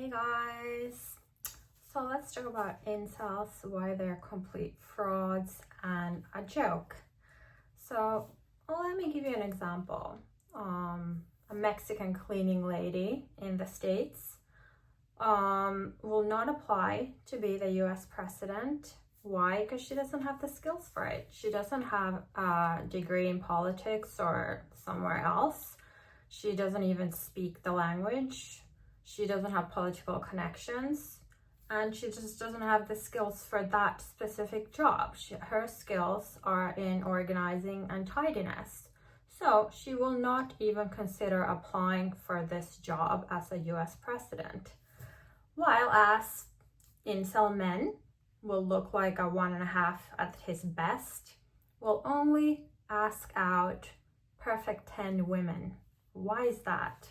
Hey guys, so let's talk about incels, why they're complete frauds and a joke. So let me give you an example. A Mexican cleaning lady in the States will not apply to be the US president. Why? Because she doesn't have the skills for it. She doesn't have a degree in politics or somewhere else. She doesn't even speak the language. She doesn't have political connections, and she just doesn't have the skills for that specific job. Her skills are in organizing and tidiness. So she will not even consider applying for this job as a US president. While as incel men will look like a 1.5 at his best, will only ask out perfect 10 women. Why is that?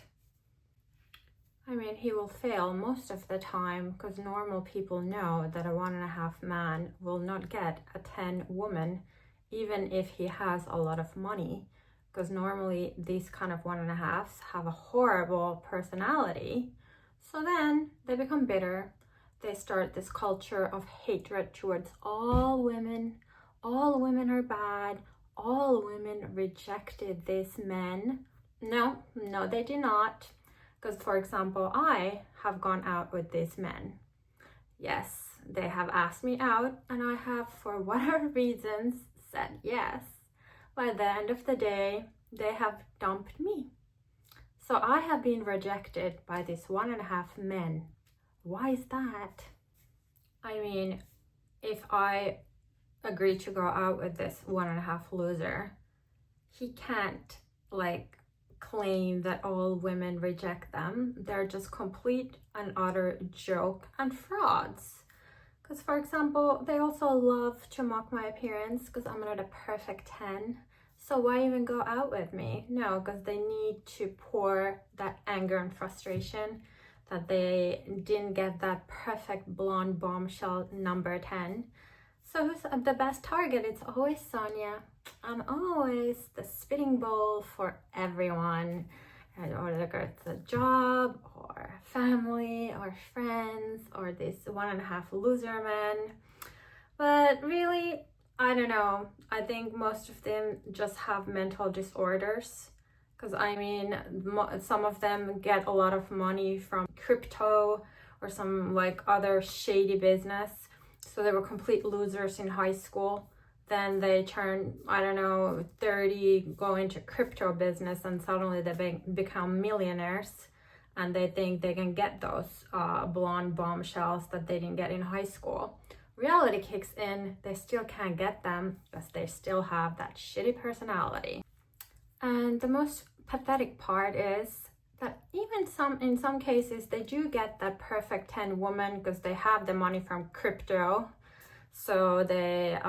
I mean, he will fail most of the time because normal people know that a 1.5 man will not get a 10 woman, even if he has a lot of money, because normally these kind of 1.5s have a horrible personality. So then they become bitter. They start this culture of hatred towards all women. All women are bad. All women rejected these men. No, they did not. Because, for example, I have gone out with these men. Yes, they have asked me out, and I have, for whatever reasons, said yes. By the end of the day, they have dumped me. So I have been rejected by these 1.5 men. Why is that? I mean, if I agree to go out with this 1.5 loser, he can't, claim that all women reject them. They're just complete and utter joke and frauds. Because, for example, they also love to mock my appearance because I'm not a perfect 10. So why even go out with me? No, because they need to pour that anger and frustration that they didn't get that perfect blonde bombshell number 10. So who's the best target? It's always Sonia. I'm always the spitting bowl for everyone, whether it's a job or family or friends or this 1.5 loser men. But really, I don't know. I think most of them just have mental disorders. Because I mean, some of them get a lot of money from crypto or some other shady business. So they were complete losers in high school. Then they turn, 30, go into crypto business, and suddenly they become millionaires, and they think they can get those blonde bombshells that they didn't get in high school. Reality kicks in, they still can't get them because they still have that shitty personality. And the most pathetic part is that even in some cases, they do get that perfect 10 woman because they have the money from crypto. So they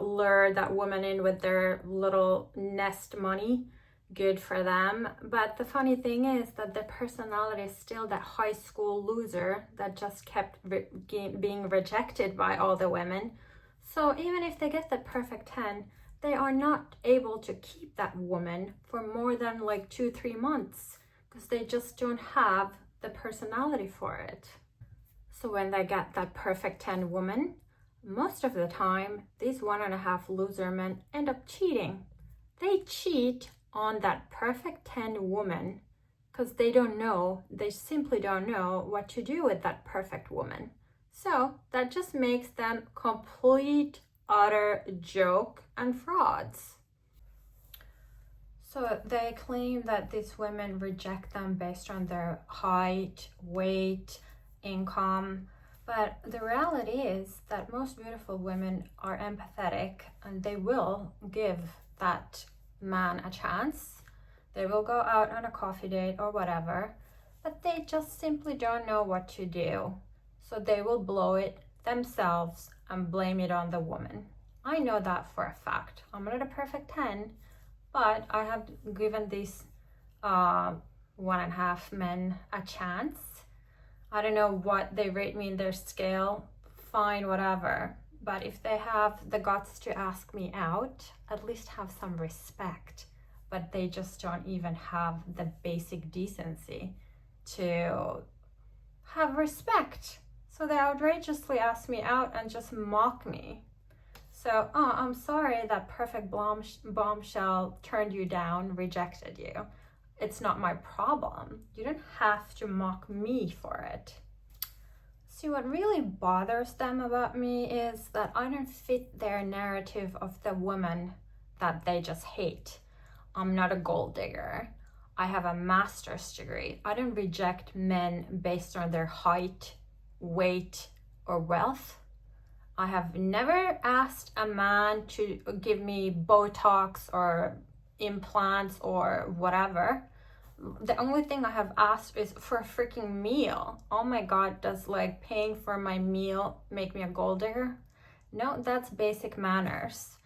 lure that woman in with their little nest money. Good for them. But the funny thing is that their personality is still that high school loser that just kept being rejected by all the women. So even if they get the perfect 10, they are not able to keep that woman for more than 2-3 months because they just don't have the personality for it. So when they get that perfect 10 woman, most of the time, these 1.5 loser men end up cheating. They cheat on that perfect 10 woman because they simply don't know what to do with that perfect woman. So that just makes them complete, utter joke and frauds. So they claim that these women reject them based on their height, weight, income. But the reality is that most beautiful women are empathetic, and they will give that man a chance. They will go out on a coffee date or whatever, but they just simply don't know what to do. So they will blow it themselves and blame it on the woman. I know that for a fact. I'm not a perfect 10, but I have given these 1.5 men a chance. I don't know what they rate me in their scale, fine, whatever. But if they have the guts to ask me out, at least have some respect. But they just don't even have the basic decency to have respect. So they outrageously ask me out and just mock me. So, oh, I'm sorry that perfect bombshell turned you down, rejected you. It's not my problem. You don't have to mock me for it. See, what really bothers them about me is that I don't fit their narrative of the woman that they just hate. I'm not a gold digger. I have a master's degree. I don't reject men based on their height, weight, or wealth. I have never asked a man to give me Botox or implants or whatever. The only thing I have asked is for a freaking meal. Oh my God, does like paying for my meal make me a gold digger? No, that's basic manners.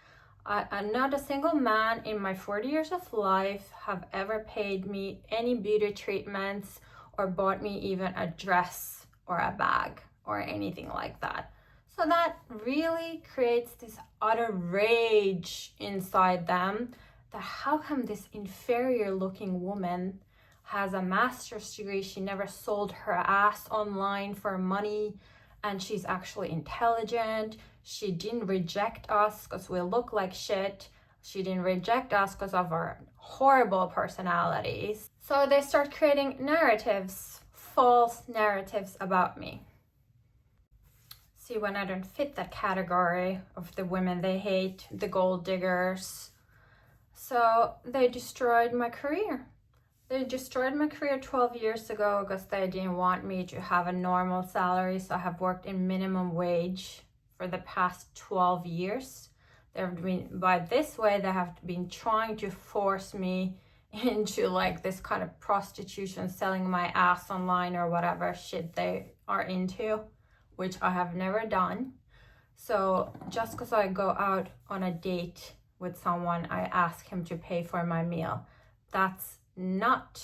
Not a single man in my 40 years of life have ever paid me any beauty treatments or bought me even a dress or a bag or anything like that. So that really creates this utter rage inside them that how come this inferior looking woman has a master's degree, she never sold her ass online for money, and she's actually intelligent. She didn't reject us because we look like shit. She didn't reject us because of our horrible personalities. So they start creating narratives, false narratives about me. See, when I don't fit that category of the women they hate, the gold diggers, so they destroyed my career. They destroyed my career 12 years ago because they didn't want me to have a normal salary. So I have worked in minimum wage for the past 12 years. They've been, by this way, they have been trying to force me into like this kind of prostitution, selling my ass online or whatever shit they are into, which I have never done. So just because I go out on a date with someone, I ask him to pay for my meal. That's not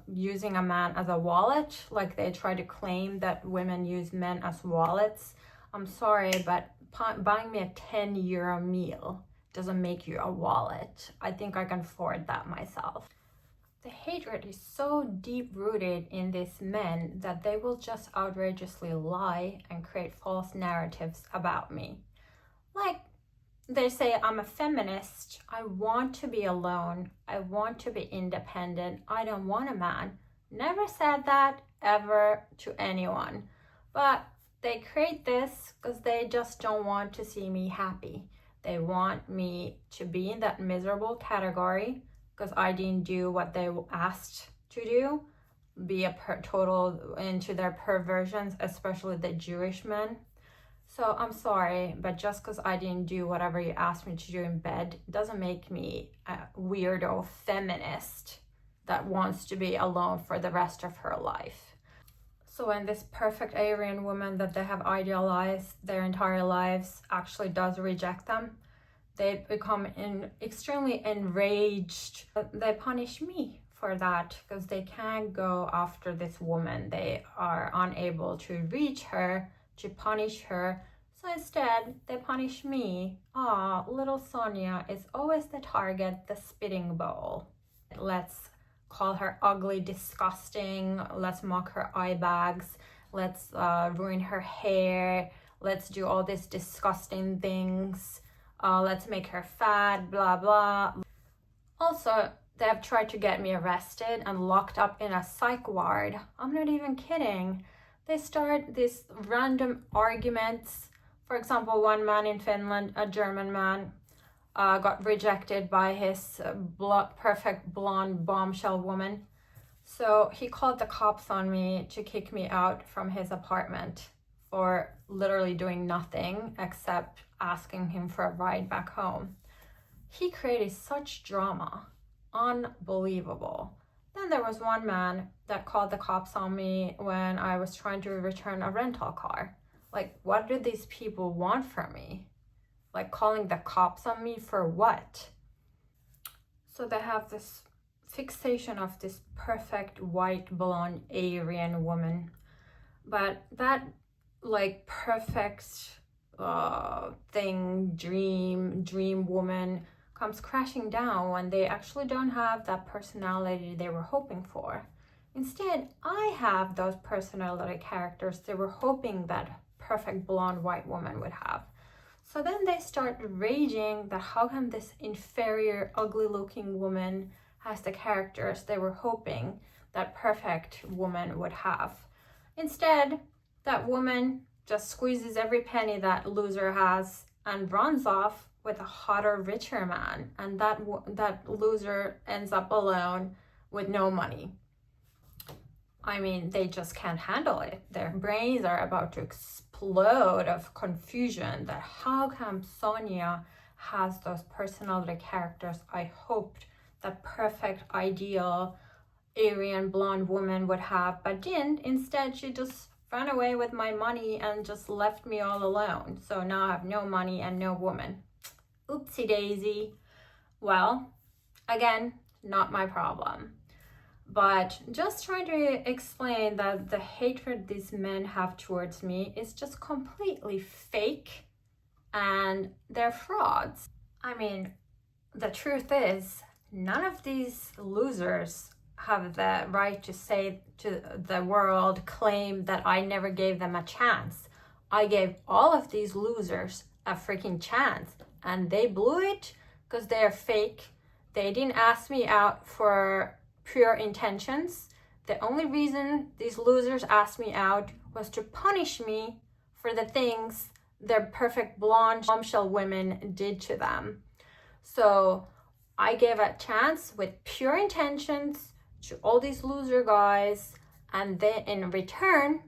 using a man as a wallet, like they try to claim that women use men as wallets. I'm sorry, but buying me a 10 euro meal doesn't make you a wallet. I think I can afford that myself. The hatred is so deep rooted in these men that they will just outrageously lie and create false narratives about me. Like, they say I'm a feminist. I want to be alone. I want to be independent. I don't want a man. Never said that ever to anyone. But they create this because they just don't want to see me happy. They want me to be in that miserable category because I didn't do what they asked to do. Be a total into their perversions, especially the Jewish men. So I'm sorry, but just because I didn't do whatever you asked me to do in bed doesn't make me a weirdo feminist that wants to be alone for the rest of her life. So when this perfect Aryan woman that they have idealized their entire lives actually does reject them, they become extremely enraged. They punish me for that because they can't go after this woman. They are unable to reach her, to punish her. So instead, they punish me. Ah, little Sonia is always the target, the spitting bowl. Let's call her ugly, disgusting. Let's mock her eye bags. Let's ruin her hair. Let's do all these disgusting things. Let's make her fat, blah, blah. Also, they have tried to get me arrested and locked up in a psych ward. I'm not even kidding. They start these random arguments. For example, one man in Finland, a German man, got rejected by his perfect blonde bombshell woman. So he called the cops on me to kick me out from his apartment for literally doing nothing except asking him for a ride back home. He created such drama. Unbelievable. Then there was one man that called the cops on me when I was trying to return a rental car. Like, what do these people want from me? Like, calling the cops on me for what? So they have this fixation of this perfect white blonde Aryan woman. But that, like, perfect dream woman comes crashing down when they actually don't have that personality they were hoping for. Instead, I have those personality characters they were hoping that perfect blonde white woman would have. So then they start raging that how come this inferior, ugly looking woman has the characters they were hoping that perfect woman would have. Instead, that woman just squeezes every penny that loser has and runs off with a hotter, richer man. And that loser ends up alone with no money. I mean, they just can't handle it. Their brains are about to explode of confusion that how come Sonia has those personality characters I hoped that perfect, ideal, Aryan blonde woman would have, but didn't. Instead, she just ran away with my money and just left me all alone. So now I have no money and no woman. Oopsie daisy. Well, again, not my problem. But just trying to explain that the hatred these men have towards me is just completely fake and they're frauds. I mean, the truth is, none of these losers have the right to say to the world, claim that I never gave them a chance. I gave all of these losers a freaking chance and they blew it because they're fake. They didn't ask me out for pure intentions. The only reason these losers asked me out was to punish me for the things their perfect blonde bombshell women did to them. So I gave a chance with pure intentions to all these loser guys, and then in return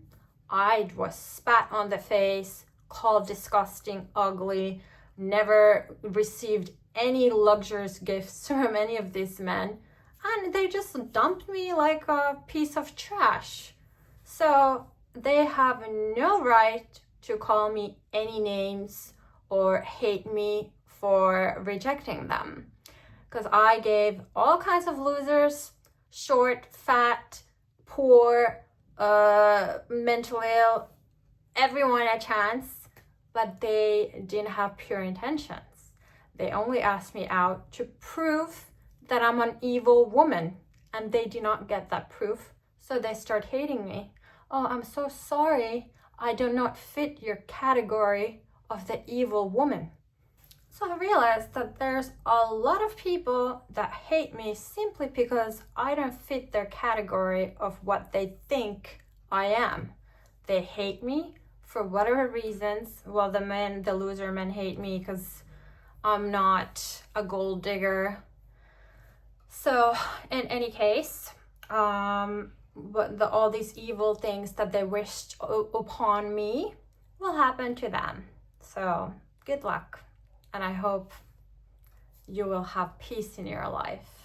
I was spat on the face, called disgusting, ugly, never received any luxurious gifts from any of these men, and they just dumped me like a piece of trash. So they have no right to call me any names or hate me for rejecting them. Because I gave all kinds of losers, short, fat, poor, mentally ill, everyone a chance, but they didn't have pure intentions. They only asked me out to prove that I'm an evil woman, and they do not get that proof, so they start hating me. Oh, I'm so sorry, I do not fit your category of the evil woman. So I realized that there's a lot of people that hate me simply because I don't fit their category of what they think I am. They hate me for whatever reasons. Well, the loser men hate me because I'm not a gold digger. So in any case, all these evil things that they wished upon me will happen to them. So good luck, and I hope you will have peace in your life.